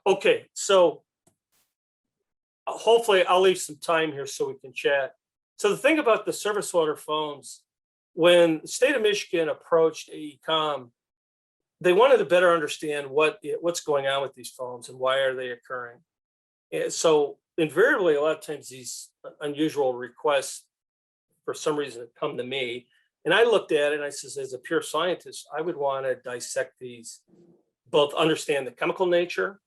Okay, so hopefully I'll leave some time here so we can chat. So the thing about the surface water foams, when the state of Michigan approached AECOM, they wanted to better understand what's going on with these foams and why are they occurring. And so invariably, a lot of times these unusual requests, for some reason, come to me, and I looked at it and I says, as a pure scientist, I would want to dissect these, both understand the chemical nature,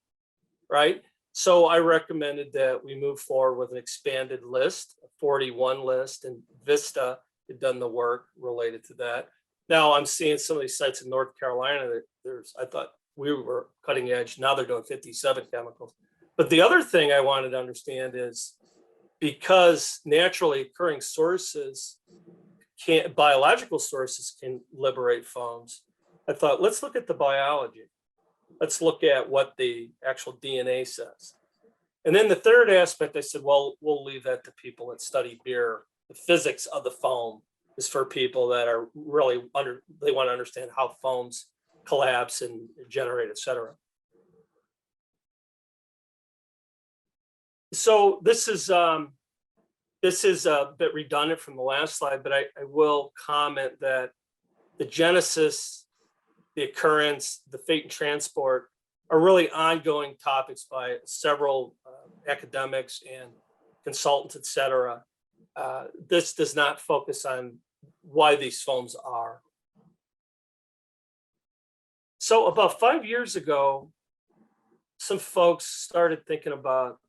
right? So I recommended that we move forward with an expanded list, a 41 list, and Vista had done the work related to that. Now I'm seeing some of these sites in North Carolina that I thought we were cutting edge. Now they're doing 57 chemicals. But the other thing I wanted to understand is, because naturally occurring sources biological sources can liberate foams, I thought, let's look at the biology. Let's look at what the actual DNA says. And then the third aspect, I said, well, we'll leave that to people that study beer. The physics of the foam is for people that are really they want to understand how foams collapse and generate, et cetera. So this is a bit redundant from the last slide, but I will comment that the genesis, the occurrence, the fate and transport are really ongoing topics by several academics and consultants, et cetera. This does not focus on why these foams are. So about 5 years ago, some folks started thinking about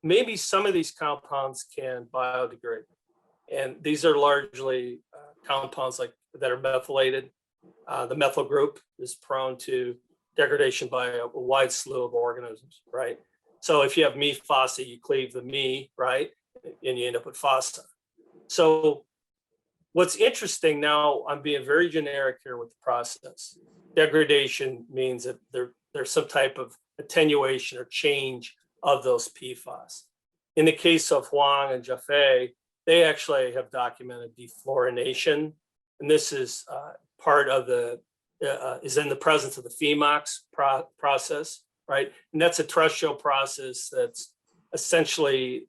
maybe some of these compounds can biodegrade. And these are largely compounds that are methylated. The methyl group is prone to degradation by a wide slew of organisms, right? So if you have me fossa, you cleave the me, right? And you end up with fossa. So what's interesting now, I'm being very generic here with the process. Degradation means that there's some type of attenuation or change of those PFAS. In the case of Huang and Jaffe, they actually have documented defluorination, and this is part of is in the presence of the FEMOX process, right? And that's a terrestrial process that's essentially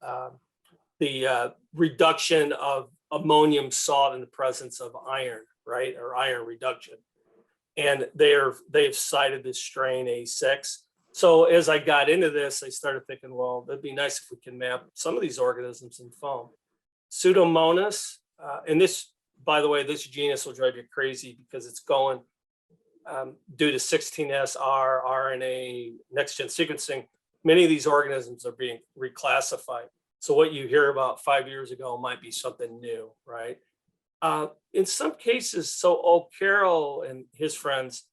the reduction of ammonium salt in the presence of iron, right, or iron reduction. And they've cited this strain A6. So as I got into this, I started thinking, well, it'd be nice if we can map some of these organisms in foam. Pseudomonas, and this, by the way, this genus will drive you crazy because it's going due to 16S RNA next-gen sequencing. Many of these organisms are being reclassified. So what you hear about 5 years ago might be something new, right? In some cases, so O'Carroll and his friends,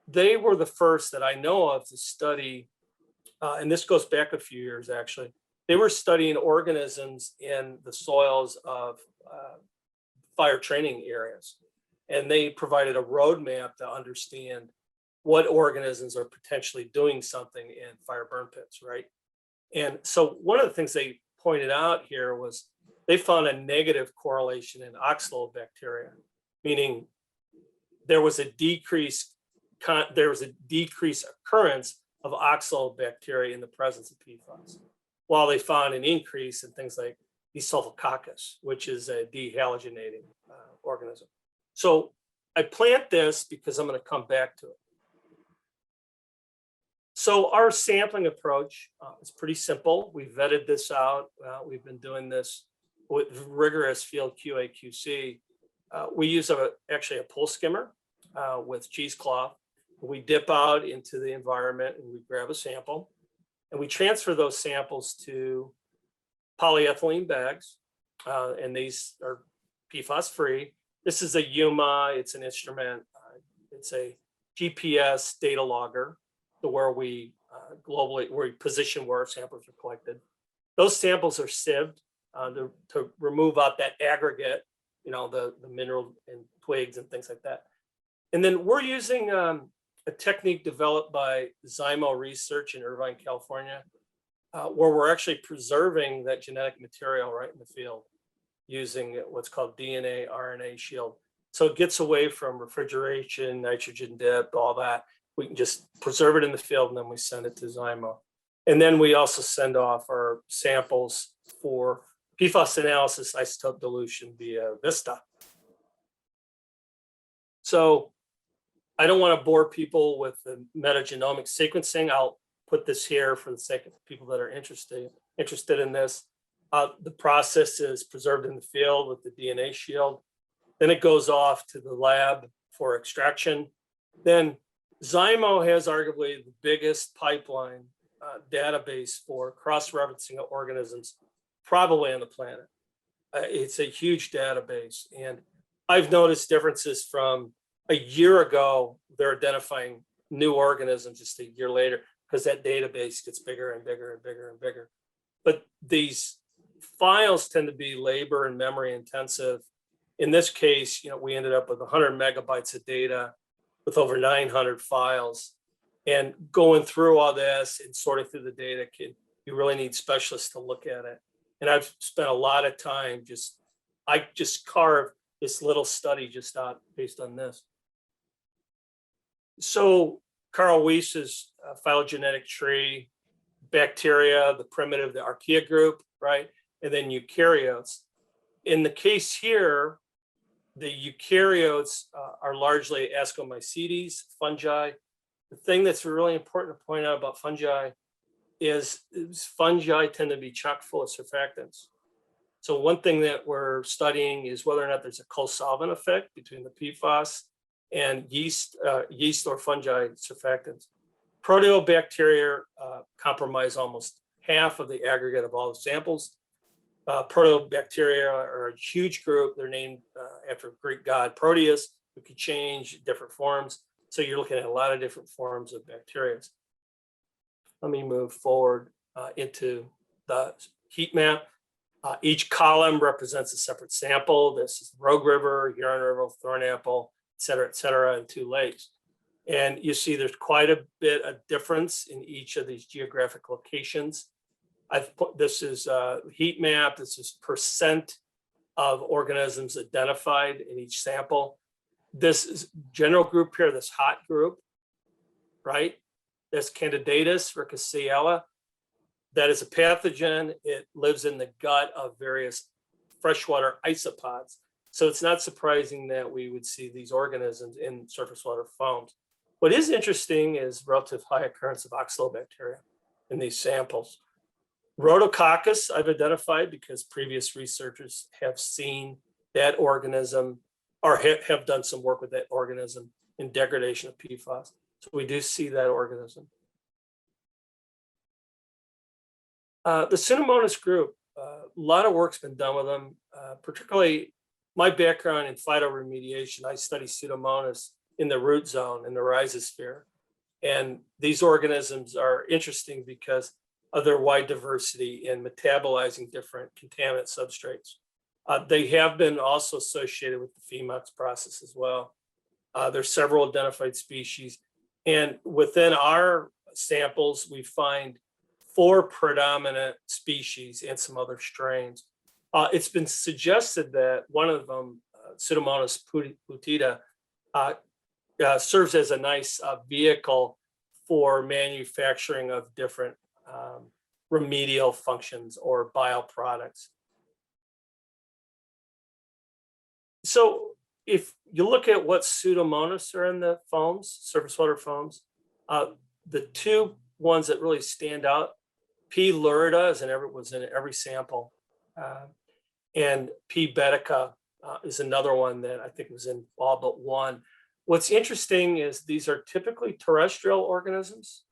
they were the first that I know of to study, and this goes back a few years actually. They were studying organisms in the soils of fire training areas. And they provided a roadmap to understand what organisms are potentially doing something in fire burn pits, right? And so one of the things they pointed out here was they found a negative correlation in oxalobacteria, meaning there was a decreased occurrence of oxalobacteria in the presence of PFAS, while they found an increase in things like Desulfococcus, which is a dehalogenating organism. So I plant this because I'm going to come back to it. So our sampling approach is pretty simple. We vetted this out. We've been doing this with rigorous field QA/QC. We use actually a pulse skimmer with cheesecloth. We dip out into the environment and we grab a sample, and we transfer those samples to polyethylene bags, and these are PFAS free. This is a Yuma. It's an instrument. It's a GPS data logger, to where we globally position where our samples are collected. Those samples are sieved to remove out that aggregate, the mineral and twigs and things like that. And then we're using a technique developed by Zymo Research in Irvine, California, where we're actually preserving that genetic material right in the field using what's called DNA RNA shield. So it gets away from refrigeration, nitrogen dip, all that. we can just preserve it in the field and then we send it to Zymo. And then we also send off our samples for PFAS analysis, isotope dilution via Vista. So I don't want to bore people with the metagenomic sequencing. I'll put this here for the sake of people that are interested in this. The process is preserved in the field with the DNA shield. Then it goes off to the lab for extraction. Then Zymo has arguably the biggest pipeline database for cross-referencing of organisms probably on the planet. It's a huge database. And I've noticed differences from a year ago, they're identifying new organisms just a year later because that database gets bigger and bigger and bigger and bigger. But these files tend to be labor and memory intensive. In this case, we ended up with 100 megabytes of data with over 900 files. And going through all this and sorting through the data, you really need specialists to look at it. And I've spent a lot of time I just carved this little study just out based on this. So Carl Weiss's phylogenetic tree, bacteria, the primitive, the archaea group, right? And then eukaryotes. In the case here, the eukaryotes are largely Ascomycetes, fungi. The thing that's really important to point out about fungi is fungi tend to be chock full of surfactants. So one thing that we're studying is whether or not there's a co-solvent effect between the PFAS and yeast or fungi surfactants. Proteobacteria comprise almost half of the aggregate of all the samples. Proteobacteria are a huge group. They're named after a Greek god Proteus, who could change different forms. So you're looking at a lot of different forms of bacteria. Let me move forward into the heat map. Each column represents a separate sample. This is Rogue River, Huron River, Thornapple, et cetera, and 2 lakes. And you see there's quite a bit of difference in each of these geographic locations. This is a heat map. This is percent of organisms identified in each sample. This is general group here, this hot group, right? That's Candidatus rickettsiella. That is a pathogen. It lives in the gut of various freshwater isopods. So it's not surprising that we would see these organisms in surface water foams. What is interesting is relative high occurrence of oxalobacteria in these samples. Rhodococcus I've identified because previous researchers have seen that organism or have done some work with that organism in degradation of PFAS. So we do see that organism. The Pseudomonas group, a lot of work's been done with them, particularly my background in phytoremediation. I study Pseudomonas in the root zone, in the rhizosphere. And these organisms are interesting because of their wide diversity in metabolizing different contaminant substrates. They have been also associated with the Phemox process as well. There's several identified species. And within our samples, we find 4 predominant species and some other strains. It's been suggested that one of them, Pseudomonas putida, serves as a nice vehicle for manufacturing of different remedial functions or bioproducts. So if you look at what Pseudomonas are in the foams, surface water foams, the 2 ones that really stand out, P. lurida was in every sample, and P. betica is another one that I think was in all but one. What's interesting is these are typically terrestrial organisms.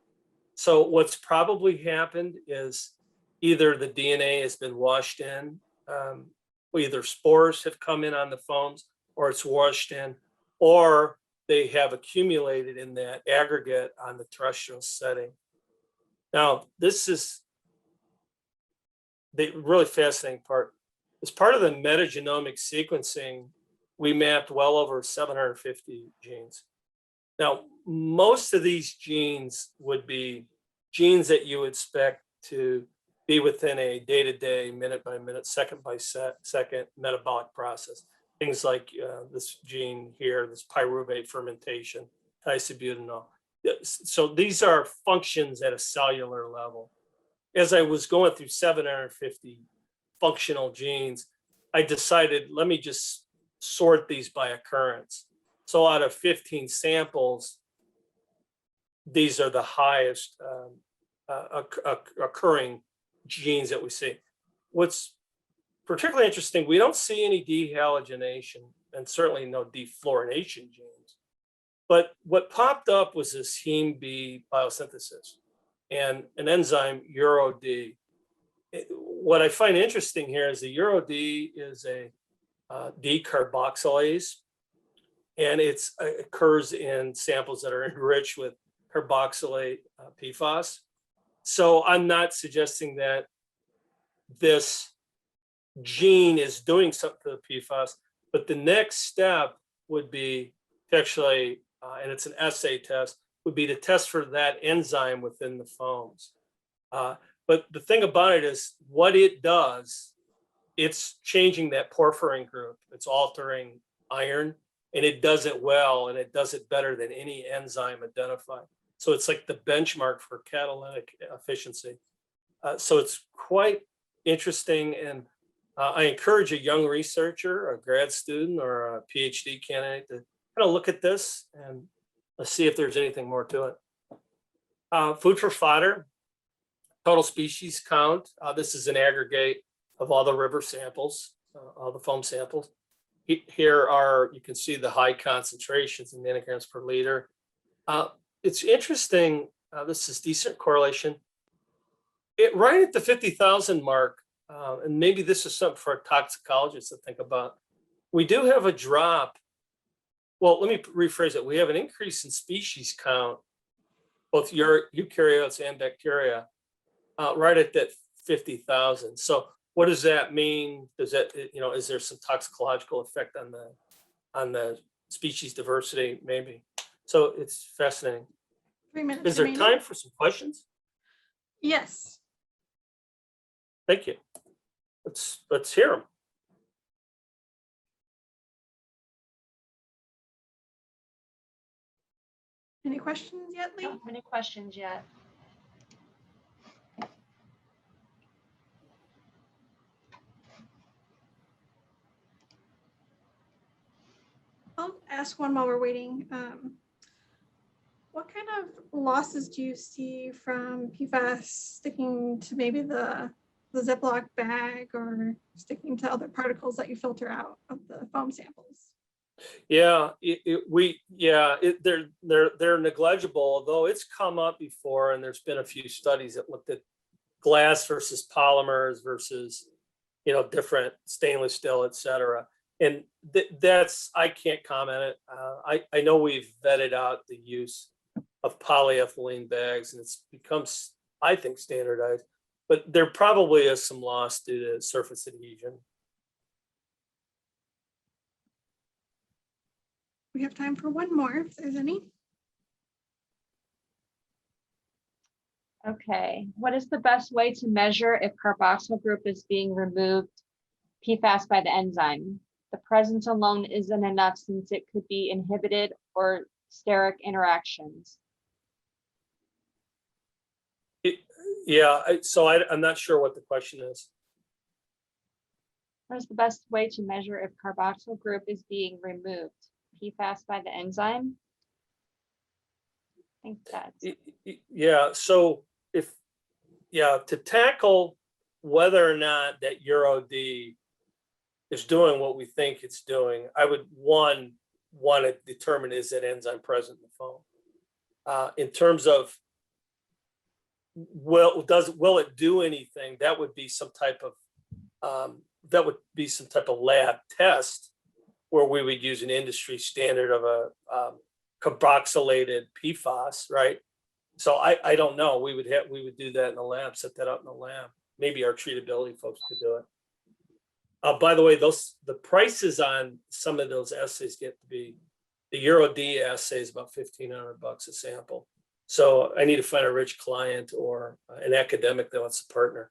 So what's probably happened is either the DNA has been washed in, either spores have come in on the foams, or it's washed in, or they have accumulated in that aggregate on the terrestrial setting. Now, this is the really fascinating part. As part of the metagenomic sequencing, we mapped well over 750 genes. Now, most of these genes would be genes that you would expect to be within a day-to-day, minute-by-minute, second-by-second metabolic process. Things like this gene here, this pyruvate fermentation, isobutanol. So these are functions at a cellular level. As I was going through 750 functional genes, I decided, let me just sort these by occurrence. So out of 15 samples, these are the highest occurring genes that we see. What's particularly interesting, we don't see any dehalogenation and certainly no defluorination genes. But what popped up was this heme B biosynthesis and an enzyme UroD. What I find interesting here is the UroD is a decarboxylase, and it occurs in samples that are enriched with carboxylate PFAS. So I'm not suggesting that this gene is doing something to the PFAS, but the next step would be to actually, and it's an assay test, would be to test for that enzyme within the foams. But the thing about it is what it does, it's changing that porphyrin group. It's altering iron, and it does it well, and it does it better than any enzyme identified. So it's like the benchmark for catalytic efficiency. So it's quite interesting, and I encourage a young researcher, a grad student, or a PhD candidate to kind of look at this and let's see if there's anything more to it. Food for fodder, total species count. This is an aggregate of all the river samples, all the foam samples. Here are, you can see the high concentrations in nanograms per liter. It's interesting, this is decent correlation. Right at the 50,000 mark, and maybe this is something for toxicologists to think about, we do have a drop. Well, let me rephrase it. We have an increase in species count, both eukaryotes and bacteria, right at that 50,000. So what does that mean? Does that, is there some toxicological effect on the species diversity? Maybe. So it's fascinating. 3 minutes. Is there remaining. time for some questions? Yes. Thank you. Let's hear them. Any questions yet, Lee? Not many questions yet. I'll ask one while we're waiting. What kind of losses do you see from PFAS sticking to maybe the Ziploc bag or sticking to other particles that you filter out of the foam samples? Yeah, they're negligible, although it's come up before, and there's been a few studies that looked at glass versus polymers versus, different stainless steel, et cetera. And that's, I can't comment it. I know we've vetted out the use of polyethylene bags, and it's become, I think, standardized, but there probably is some loss due to surface adhesion. We have time for one more, if there's any. Okay, what is the best way to measure if carboxyl group is being removed PFAS by the enzyme? The presence alone isn't enough since it could be inhibited or steric interactions. I'm not sure what the question is. What is the best way to measure if carboxyl group is being removed PFAS by the enzyme? I think that's So to tackle whether or not that UroD is doing what we think it's doing, I would want to determine, is that enzyme present in the foam? In terms of will it do anything? That would be some type of lab test where we would use an industry standard of a carboxylated PFAS, right? So I don't know. We would do that in the lab, set that up in the lab. Maybe our treatability folks could do it. By the way, the prices on some of those assays get to be, the UroD assay is about $1,500 a sample. So I need to find a rich client or an academic that wants to partner.